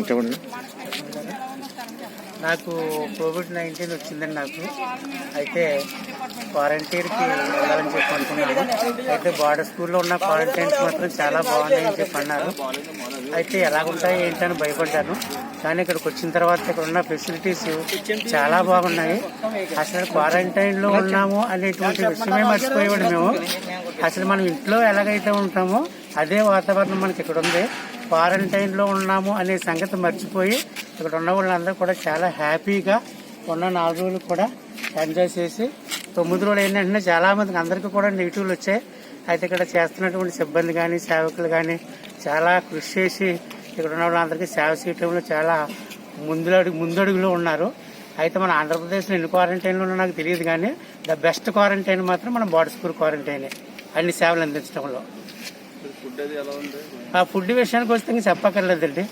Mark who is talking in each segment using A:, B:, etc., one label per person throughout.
A: చెప్పండి.
B: నాకు COVID-19 వచ్చిందండి. నాకు అయితే క్వారంటైన్కి వెళ్ళాలని చెప్పి అనుకున్నాను. అయితే బార్డర్ స్కూల్లో ఉన్న క్వారంటైన్స్ మాత్రం చాలా బాగున్నాయని చెప్పి అన్నారు. అయితే ఎలాగుంటాయి ఏంటని భయపడ్డాను. కానీ ఇక్కడికి వచ్చిన తర్వాత ఇక్కడ ఉన్న ఫెసిలిటీస్ చాలా బాగున్నాయి. అసలు క్వారంటైన్లో ఉన్నాము అనేటువంటి విషయమే మర్చిపోయేవాడు మేము. అసలు మనం ఇంట్లో ఎలాగైతే ఉంటామో అదే వాతావరణం మనకి ఇక్కడ ఉంది. క్వారంటైన్లో ఉన్నాము అనే సంగతి మర్చిపోయి ఇక్కడ ఉన్న వాళ్ళందరూ కూడా చాలా హ్యాపీగా ఉన్న 4 రోజులు కూడా ఎంజాయ్ చేసి 9 రోజులు ఏంటంటే చాలా మందికి అందరికీ కూడా నెగిటివ్లు వచ్చాయి. అయితే ఇక్కడ చేస్తున్నటువంటి సిబ్బంది కానీ సేవకులు కానీ చాలా కృషి చేసి ఇక్కడ ఉన్న వాళ్ళందరికీ సేవ చేయడంలో చాలా ముందడుగులో ఉన్నారు. అయితే మన ఆంధ్రప్రదేశ్లో ఎన్ని క్వారంటైన్లు ఉన్నా నాకు తెలియదు, కానీ ద బెస్ట్ క్వారంటైన్ మాత్రం మన బార్డర్ స్కూల్ క్వారంటైనే అన్ని సేవలు అందించడంలో. ఆ ఫుడ్ విషయానికి వస్తే ఇంకా చెప్పక్కర్లేదండి.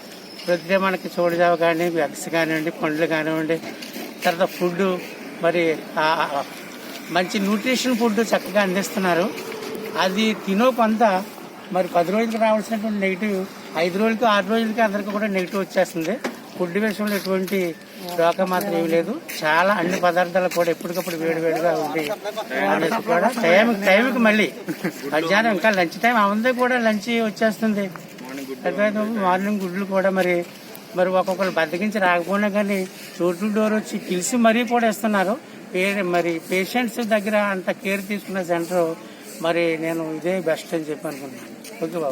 B: ప్రతిదే మనకి చోడుజావ కానీ ఎగ్స్ కానివ్వండి, పండ్లు కానివ్వండి, తర్వాత ఫుడ్ మరి మంచి న్యూట్రిషన్ ఫుడ్ చక్కగా అందిస్తున్నారు. అది తినో కొంత మరి 10 రోజులకి రావాల్సినటువంటి నెగిటివ్ 5 రోజులకి 6 రోజులకి అందరికీ కూడా నెగిటివ్ వచ్చేస్తుంది. ఫుడ్ విషయంలో ఎటువంటి రోగం మాత్రం ఏమి లేదు. చాలా అన్ని పదార్థాలు కూడా ఎప్పటికప్పుడు వేడివేడిగా ఉంది అనేది కూడా టైంకి మళ్ళీ మధ్యాహ్నం ఇంకా లంచ్ టైం అవంతా కూడా లంచ్ వచ్చేస్తుంది. మార్నింగ్ గుడ్లు కూడా మరి ఒక్కొక్కరు బద్దకించి రాకపోయినా కానీ డోర్ వచ్చి పిలిచి మరీ కూడా ఇస్తున్నారు. మరి పేషెంట్స్ దగ్గర అంత కేర్ తీసుకున్న సెంటర్ మరి నేను ఇదే బెస్ట్ అని చెప్పి అనుకుంటున్నాను. ఓకే బాబు.